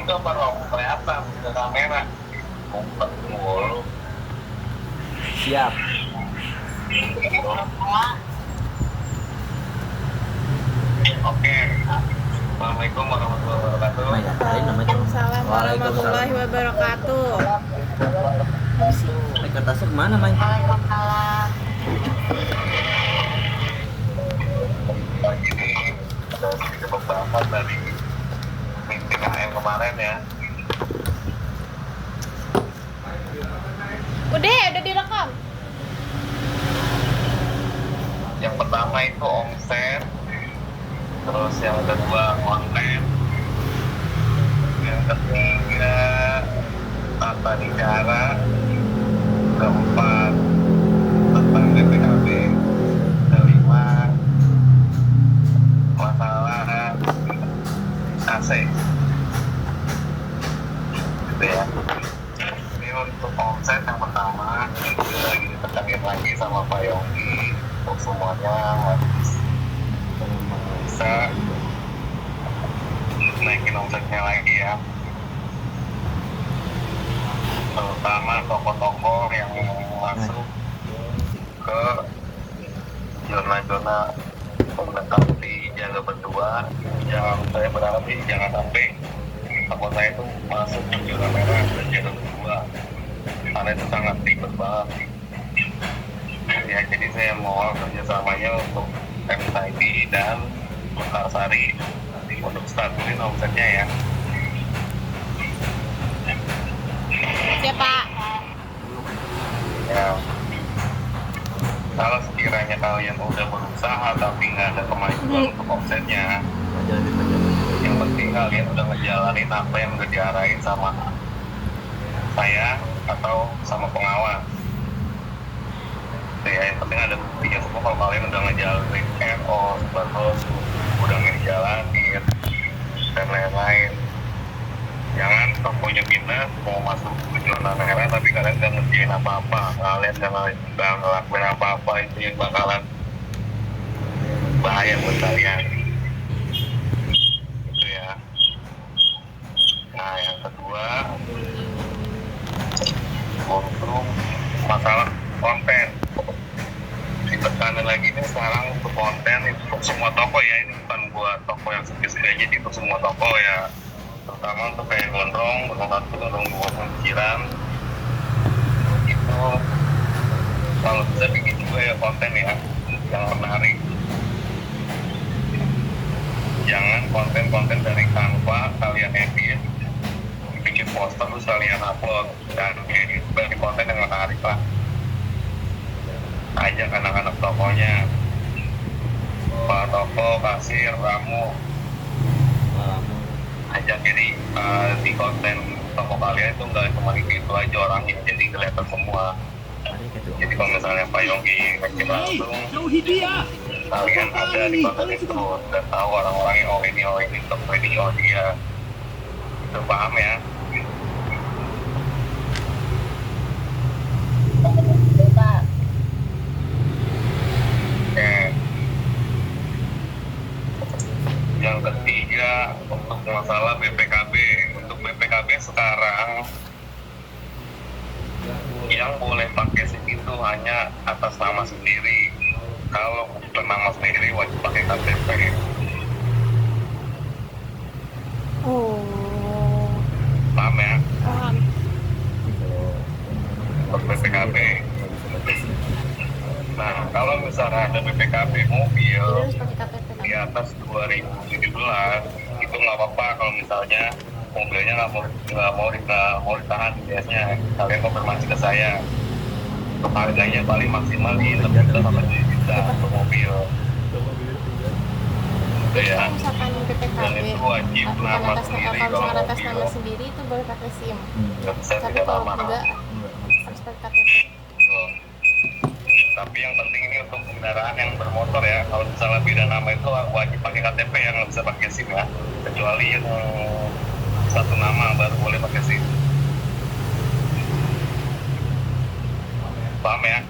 itu baru kelihatan ke kamera. Ngumpet mulu. Siap. Oke. Assalamualaikum warahmatullahi wabarakatuh. Waalaikumsalam warahmatullahi wabarakatuh. Kertasnya kemana, Mai? Pagi ini ada sedikit pembahasan dari meeting AM kemarin ya. Udah direkam. Yang pertama itu omset, terus yang kedua konten, yang ketiga tata negara, keempat tentang BPKB, kelima masalah AC, gitu ya. Ini untuk omset yang pertama, ini lagi ditekankan lagi sama Pak Yonggi untuk semuanya harus bisa naikin omsetnya lagi ya, terutama toko-toko yang masuk ke zona-zona mendekati jaga berdua. Saya berharap sih jangan sampai toko saya itu masuk ke zona merah dan jaga berdua, karena itu sangat ribet banget ya. Jadi saya mohon kerjasamanya untuk MTID dan Mekarsari untuk stabilin omsetnya ya. Siap, Pak. Ya, kalau sekiranya kalian udah berusaha tapi nggak ada kemajuan untuk omsetnya, yang penting kalian udah ngejalanin apa yang udah diarahin sama saya atau sama pengawas ya. Yang penting ada buktinya semua kalau kalian udah ngejalanin RO, bagus, udah ngejalanin dan lain-lain. Jangan tokonya minus mau masuk ke zona merah tapi kalian nggak ngerjain apa-apa, kalian nggak ngelakuin apa-apa, itu yang bakalan bahaya buat kalian itu ya. Nah yang kedua untuk masalah konten, ditekanin lagi ini sekarang untuk konten itu untuk semua toko ya, ini bukan buat toko yang spesifik aja, jadi untuk semua toko ya, terutama untuk kayak gondrong, gondrong dua pemikiran itu kalau bisa bikin juga ya konten ya yang menarik. Jangan konten-konten dari Canva kalian edit, bikin poster terus kalian upload, dan edit bagi konten yang menarik lah. Ajak anak-anak tokonya, Pak Toko, kasir, ramu, ajak. Jadi di konten toko kalian itu nggak cuma itu aja orangnya, jadi kelihatan semua. Jadi kalau misalnya Pak Yonggi ngecek langsung, kalian ada di konten itu dan tahu orang-orangnya, oh ini toko ini, oh dia, itu paham ya. Oke. Yang ketiga untuk masalah BPKB. Untuk BPKB sekarang yang boleh pakai SIM itu hanya atas nama sendiri. Kalau bukan nama sendiri wajib pakai KTP. Oh. Paham ya? Paham. Untuk BPKB. Nah, kalau misalnya ada BPKB mobil Jadi harus pakai KTP kan? di atas 2017 itu nggak apa-apa kalau misalnya mobilnya nggak mau ditahan biasanya kalian konfirmasi ke saya. Untuk harganya paling maksimal di 6 juta sampai 7 juta untuk mobil. Gitu ya. Kalau misalkan PPKB Dan itu wajib bukan nama atas sendiri kalau kalau misalkan atas nama mobil. sendiri itu boleh pakai SIM. Nggak bisa Tapi tidak kalau nama. enggak harus pakai KTP. Betul. Tapi yang penting ini untuk kendaraan yang bermotor ya. Kalau misalnya beda nama itu wajib pakai KTP, yang nggak bisa pakai SIM ya. Kecuali yang satu nama baru boleh pakai SIM. Paham ya?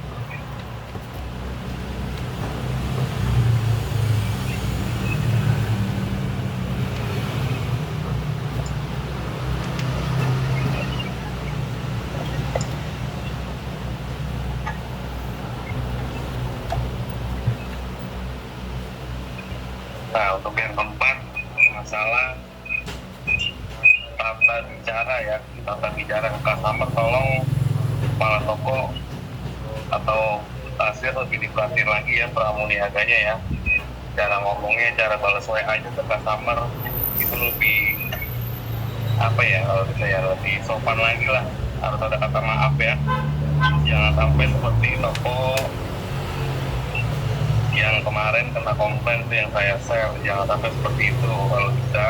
Nah, untuk yang keempat, masalah tata bicara ya, tata bicara ke customer, tolong kepala toko atau kasir lebih diperhatiin lagi ya pramuniaganya ya. Cara ngomongnya, cara balas WA aja ke customer itu lebih apa ya, kalau bisa ya lebih sopan lagi lah. Harus ada kata maaf ya. Jangan sampai seperti toko yang kemarin kena komplain tuh yang saya share, jangan sampai seperti itu. Kalau bisa,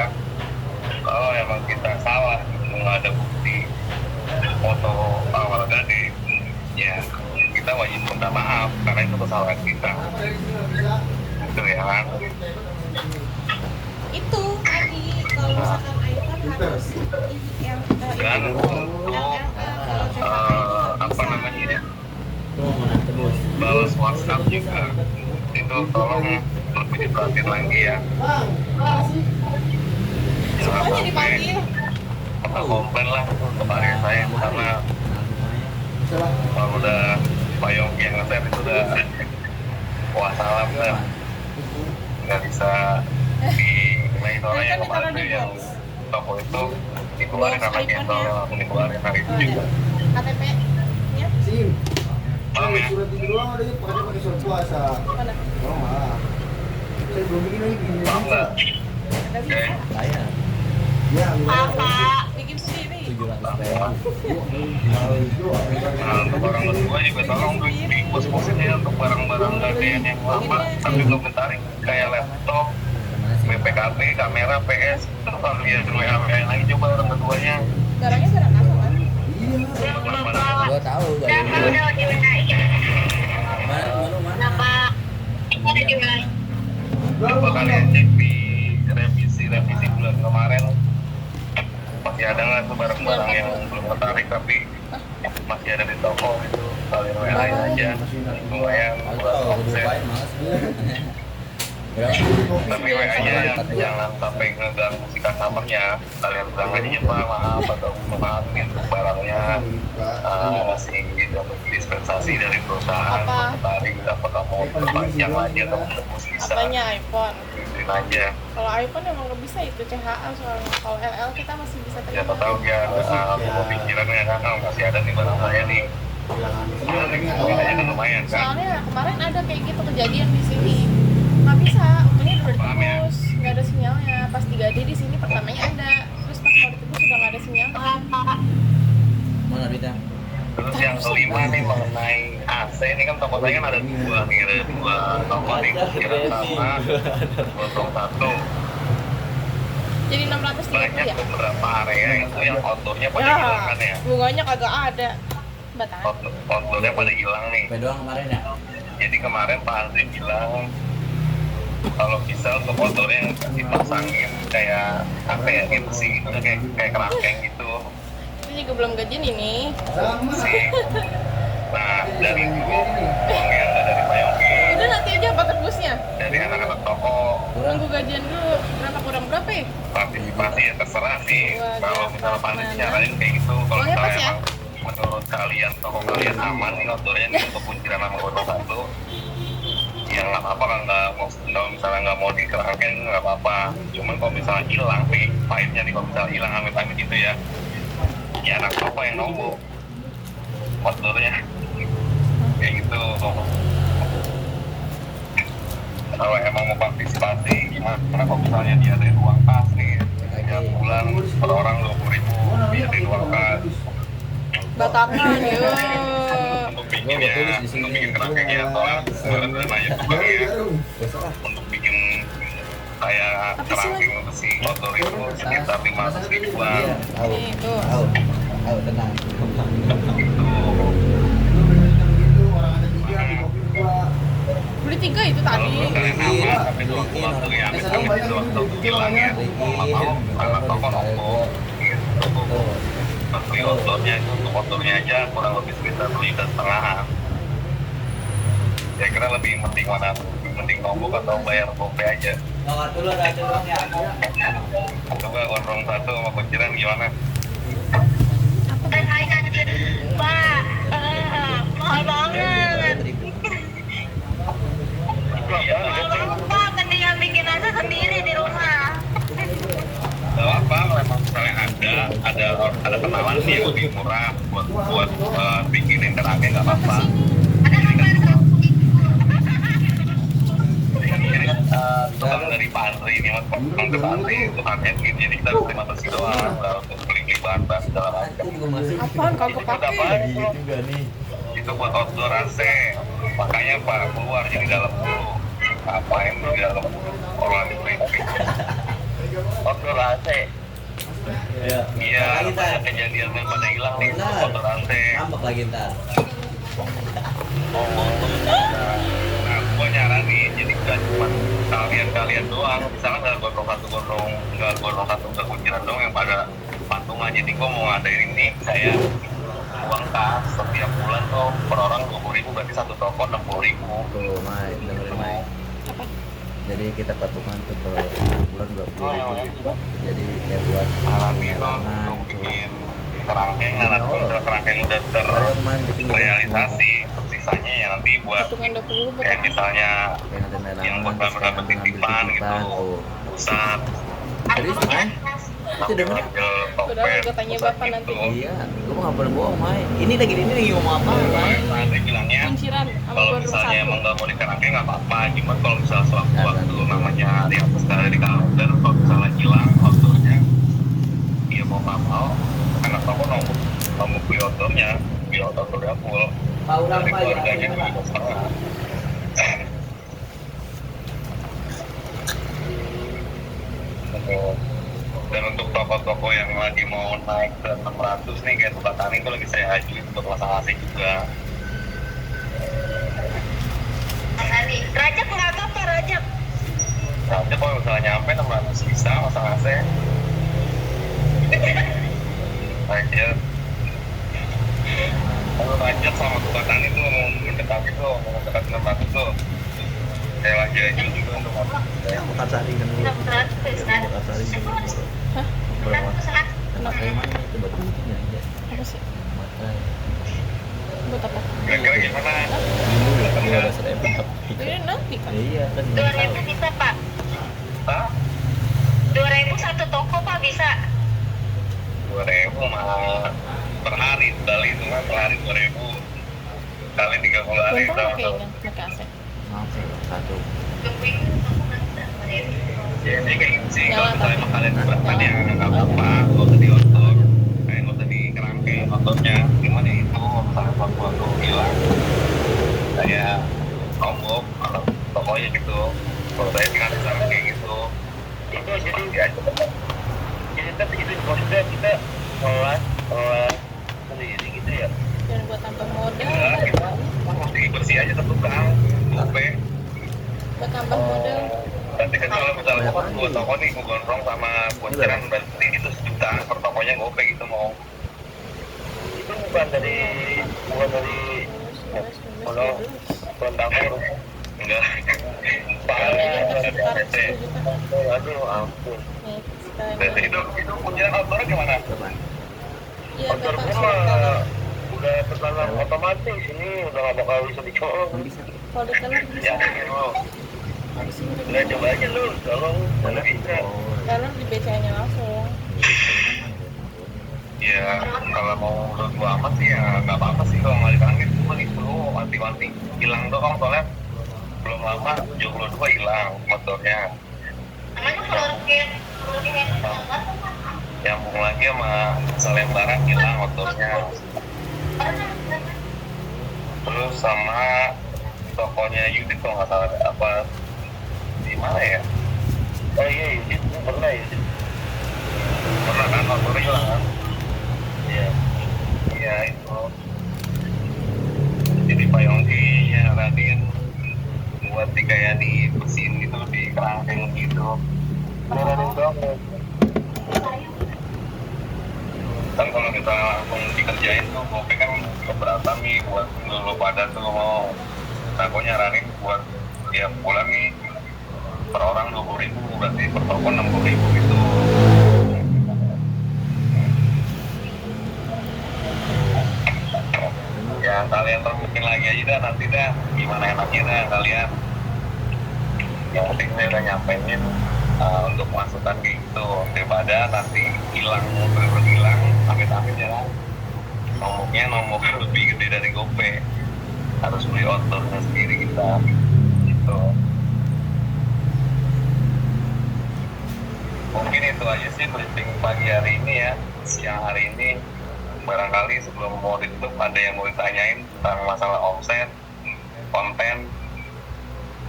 kalau emang kita salah gitu, nggak ada bukti foto awal gade, ya kita wajib minta maaf karena itu kesalahan kita. Itu ya kan. Itu tadi kalau misalkan iPhone harus yang Dan untuk apa namanya ya, balas WhatsApp juga itu tolong lebih diperhatiin lagi ya. semuanya dipanggil. Kena komplain lah kepada saya karena kalau udah payung yang nge-share itu udah wassalam kan, nggak bisa dinilai soalnya yang kemarin tuh yang toko itu dikeluarin sama cancel langsung dikeluarin hari itu juga. KTP nya SIM. Paham ya? Surat itu doang ada yang pakai surat puasa. mana? Oh malah. Saya belum bikin lagi gini. Paham nggak? Nggak Oke. bisa. Bayar Ya, Bikin sendiri. 700 Nah, untuk barang kedua juga tolong dipos-posin ya untuk barang-barang gadean yang lama tapi belum ditarik kayak laptop, BPKB, kamera, PS. Terus kalau dia WA lagi coba barang keduanya. Barangnya barang apa kan? Iya. gua tahu gak Coba kalian cek di revisi bulan kemarin masih ada nggak tuh barang-barang yang belum tertarik tapi masih ada di toko itu, kalian WA aja lumayan buat offset. Tapi WA nya jangan sampai ngeganggu si customernya. Kalian bilang aja Pak maaf atau maaf gitu barangnya masih dapat dispensasi dari perusahaan Apa? tertarik apakah mau perpanjang lagi atau tembus bisa Apanya iPhone? ikutin aja. Kalau iPhone emang nggak bisa itu CHA soalnya. Kalau LL kita masih bisa Ya terima. tahu ya pikirannya kan masih ada nih barang saya nih. Kayaknya kan lumayan kan. Soalnya kemarin ada kayak gitu kejadian di sini. Nggak bisa, untungnya udah Paham ya? ditebus, nggak ada sinyalnya. Pas 3D di sini pertamanya ada, terus pas mau ditebus udah nggak ada sinyalnya. mana duitnya? Terus yang kelima nih mengenai AC, ini kan toko saya kan ada dua nih, ada dua toko nih, kira sama Gotong satu. Jadi 630 Banyak ya? beberapa area itu yang outdoornya pada Ya, hilang kan ya. bunganya kagak ada. Batang. Outdoornya pada hilang nih. Sampai doang kemarin ya? Jadi kemarin Pak Andri bilang kalau bisa untuk outdoornya dipasangin kayak apa ya, MC gitu, kayak kerangkeng gitu Itu juga belum gajian ini. Sama. sih. Nah dari itu uang yang ada dari Pak Yogi, Udah nanti aja apa tebusnya? dari anak-anak toko Nunggu gajian dulu. Berapa kurang berapa ya? partisipasi ya terserah sih. Wah, Kalau gila. misalnya Pak Andri nyaranin kayak gitu, kalau Uangnya pas misalnya ya? emang menurut kalian toko kalian aman nih outdoornya nih untuk kunciran sama Gotong satu, ya nggak apa-apa kan, kalau misalnya nggak mau dikerangkeng nggak apa-apa. Cuman kalau misalnya hilang nih file-nya nih, kalau misalnya hilang amit-amit itu ya anak toko yang nombok outdoornya kayak gitu. Kalau emang mau partisipasi gimana kalau misalnya dia ada uang kas nih tiap bulan per orang 20.000 dia ada uang kas Batakan ya. untuk bikin ya, untuk bikin kerangkengnya atau sebenarnya aja tukang ya, untuk bikin kayak kerangkeng besi outdoor itu sekitar 500 ribuan Iya, tahu. Nih, tuh. Tahu, tenang. gitu. Gitu orang ada 3 di kopi 2. Beli 3 itu Kalau tadi. kalian aman sampai waktu ya amit-amit itu waktu hilang ya, mau karena toko nombok gitu. Tuh. Beli outdoornya itu untuk outdoornya aja kurang lebih sekitar 2,5 juta. Saya kira lebih penting mana, lebih penting nombok atau bayar GoPay aja. Nongol dulu ada doang ya. Coba Gotong satu sama kunciran gimana? Pak, mahal banget. Iya, Mahal banget Pak, mendingan bikin aja sendiri. ada kenalan sih yang lebih murah buat bikinin kerangkeng nggak apa-apa. Jadi tukang dari Pandri ini mas, tukang ke Pandri itu harganya gitu, jadi kita harus terima kasih doang, nggak untuk beli bahan-bahan segala macam. Itu juga masih Apaan kagak Itu udah pakai? gini juga nih. Itu buat outdoor AC, makanya pak keluar jadi dalam dulu, ngapain di dalam orang di outdoor AC. Iya. Iya, Lagi ntar. banyak kejadian yang pada hilang nih Benar. outdoor AC. Ngambek lagi ntar. Nah, gua nyaranin jadi bukan cuma kalian doang, misalnya nggak gondrong satu nggak kunciran doang yang pada patungan. Jadi gua mau ngadain ini saya uang kas setiap bulan tuh per orang 20.000, berarti satu toko 60.000. Tuh, Mai, dengerin Mai. Apa? Jadi kita patungan tuh per bulan 20.000. Jadi kayak buat Alami tuh pengalaman untuk tuh. bikin kerangkeng, nah nanti kalau kerangkeng udah Ayo man, bikin terrealisasi, sisanya ya nanti buat Patungan 20 buat kayak apa? misalnya Kayak nanti main yang aman, buat terus kayak dapat ngambil titipan gitu, tuh. pusat, Serius Mai? Itu denger? Udah gue tanya bapak nanti. Iya, gue nggak pernah bohong Mai. Ini lagi ngomong apa Mai? Nanti bilangnya Kunciran sama kalau gondrong misalnya emang satu. nggak mau di kerangkeng nggak apa-apa, cuma kalau misalnya sewaktu-waktu namanya hari yang sekarang di kalender, kalau misalnya hilang outdoornya, iya mau nggak mau, anak toko nomor beli outdoornya udah full. Tahu Dari apa ya? keluarganya juga setengah. Dan untuk toko-toko yang lagi mau naik ke 600 nih, kayak Tukang Tani itu lagi saya ajuin untuk pasang AC juga. Rajab nggak apa-apa, Rajab. Nanti kalau misalnya nyampe 600 bisa pasang AC. Rajab. Kalau Rajab sama Tukang Tani tuh mau mendekati tuh, mau mendekati 600 tuh. Saya lagi ajuin juga untuk apa? Makan sari kan dulu. Makan sari dulu. Hah? Berapa? Kenapa? Kayak mana itu buat bikin aja. Apa sih? Makan. Buat apa? Kira-kira gimana? Dulu 12.000 tapi. Ini nanti kan. Iya kan. 2.000 bisa, Pak. Hah? 2.000 satu toko, Pak, bisa. 2.000 mah per hari, kali itu mah per hari 2.000 kali 30 hari Gondrong itu pakai ini, pakai AC. Maaf ya, satu. jadi kayak gitu sih. Kalau Nyala misalnya tapi. emang kalian beratan yang nggak apa-apa, nggak usah di outdoor, kayak nggak usah di kerangkeng outdoornya. Cuman ya itu misalnya waktu hilang saya nombok atau tokonya gitu, kalau saya tinggal di sana kayak gitu. Itu jadi tapi itu maksudnya kita kelas sendiri gitu ya. Dan buat tambah modal. Enggak, kita mesti bersih aja tetap tukang gope. Buat tambah modal. Nanti kan kalau misalnya dua toko nih gue gondrong sama kunciran berarti itu sejuta per tokonya gope gitu mau. Itu bukan dari kalau tangkur enggak. Aduh ampun. Nih, sekarang Dan itu kunciran outdoor gimana? Berapa? iya, Outdoor Bapak gue suruh mah tolong. udah tertanam otomatis, ini udah nggak bakal bisa dicolong. Kan bisa. Kalau di telur bisa. Ya lo, Habis ini udah udah coba aja lu, tolong kalau bisa. Telur di BCA-nya langsung. Ya kalau mau menurut gua amat sih ya nggak apa-apa sih kalau nggak ditanggit, cuma itu wanti-wanti hilang doang soalnya belum lama 72 hilang motornya. Namanya florkin. Nyambung lagi sama selembaran hilang motornya. Terus sama tokonya Yudit kalau nggak salah apa di mana ya? Oh iya Yudit, pernah Yudit. Pernah kan motornya hilang kan? Iya. Iya itu. Jadi Pak Yongki nyaranin buat di kayak di mesin gitu, di kerangkeng gitu. Nyaranin dong. Kan kalau kita langsung dikerjain tuh gope kan keberatan nih buat dulu pada tuh mau. Nah gue nyaranin buat tiap bulan nih per orang 20.000, berarti per toko 60.000 gitu. Ya kalian termungkin lagi aja dah, nanti dah gimana enaknya dah kalian. Yang penting saya udah nyampein untuk masukan kayak gitu daripada nanti hilang bener-bener hilang amit-amit ya kan nomornya nomor lebih gede dari GoPay harus beli outdoornya sendiri kita gitu. Mungkin itu aja sih briefing pagi hari ini ya, siang hari ini. Barangkali sebelum mau ditutup ada yang mau ditanyain tentang masalah omset, konten,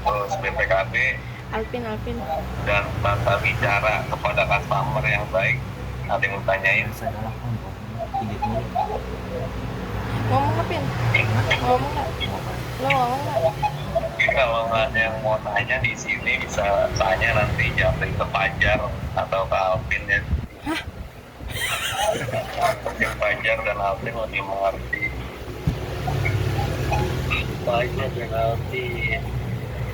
terus BPKB, Alvin. dan tata bicara kepada customer yang baik. Ada yang mau tanyain? Saya kalah kan, tinggi dulu. Ngomong nggak, Pin? Ngomong nggak? Lo ngomong nggak? Mungkin kalau nggak ada yang mau tanya di sini bisa tanya nanti japri ke Fajar atau ke Alvin ya. Mungkin Fajar dan Alvin lebih mengerti. Fajar dan Alvin.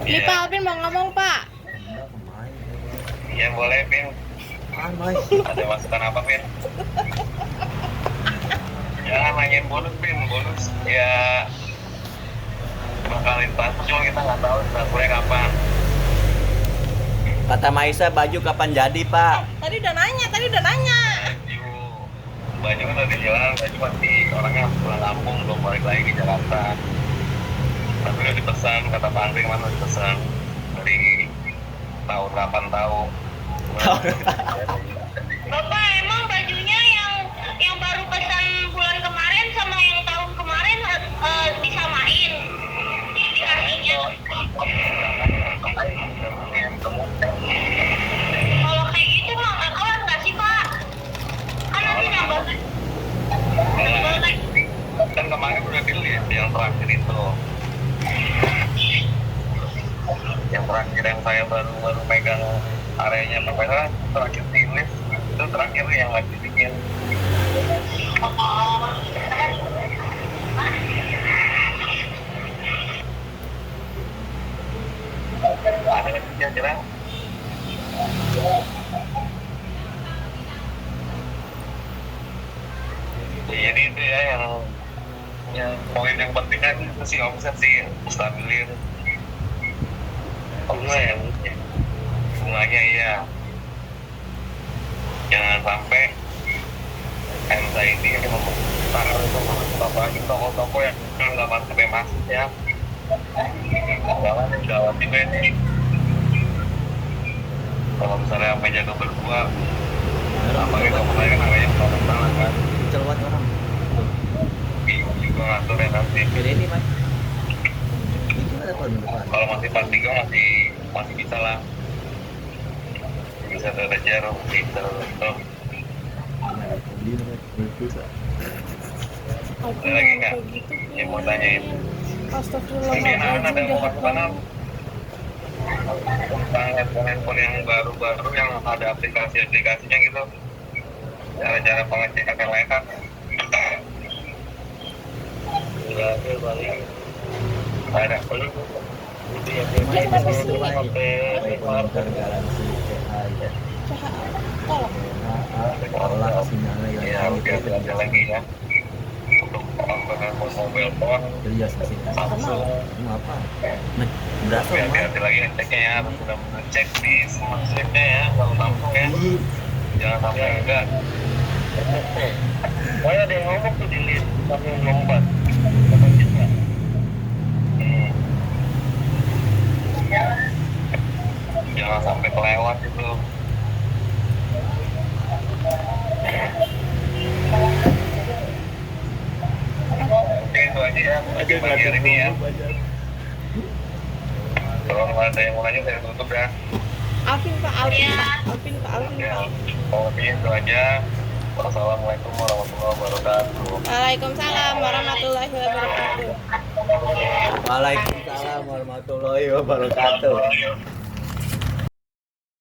Ini Pak Alvin mau ngomong, Pak. Enggak, pemain. Iya boleh Pin. Amai. Ada masukan apa Pin? Jangan nanyain bonus Pin, bonus ya bakalin pas cuma kita nggak tahu transfernya kapan. Kata Maisa baju kapan jadi Pak? Tadi udah nanya. Baju kan tadi jalan, baju masih orangnya pulang kampung belum balik lagi ke Jakarta. Tapi udah dipesan, kata Pak Andri mana dipesan dari tahun 8 tahun. Bapak emang bajunya yang baru pesan bulan kemarin sama yang tahun kemarin disamain harganya. Kalau kayak gitu mah nggak kalah nggak sih Pak? Kan nanti nambah. Kan kemarin udah dilihat yang terakhir itu. Yang terakhir yang saya baru megang areanya pemirsa terakhir di list itu terakhir yang lagi bikin. Ada nggak sih kira-kira? Jadi itu ya yang poin yang penting kan itu sih omset sih stabilin. Bunganya iya. Jangan sampai MSA ini memutar apalagi toko-toko yang nggak masuk ya. Jangan yang gawat juga ini. Kalau misalnya sampai jaga berdua, apalagi kemarin kan harganya salah kan. Celwat orang. Bingung juga ngatur ya nanti. Jadi ini Mas. Ini ada tahun depan. Kalau masih part 3 masih bisa lah. Bisa belajar, bisa tuh. Ada lagi nggak? Yang mau tanyain? Mungkin ada mau masukan tentang handphone yang baru-baru yang ada aplikasi-aplikasinya gitu. Cara-cara pengecekan yang lain kan? Enggak ada balik. Ada balik. Komentar garansi CA ya. Tolak sinyalnya Ya, udah ada lagi ya. Untuk penggunaan mobile phone, Iya sih. Samsung. Mau apa? Nah, berapa Biar Mas? hati lagi ngeceknya ya, harus sudah mengecek di smart chipnya ya, kalau Samsung ya. Jangan sampai enggak. Pokoknya ada yang ngomong tuh di list Samsung lompat. Jangan sampai kelewat itu. Oke itu aja ya pagi hari ini ya. Kalau nggak ada yang mau nanya saya tutup ya. Alvin Pak. Ya, oke itu aja. Wassalamualaikum warahmatullahi wabarakatuh. Waalaikumsalam warahmatullahi wabarakatuh. Waalaikumsalam warahmatullahi wabarakatuh.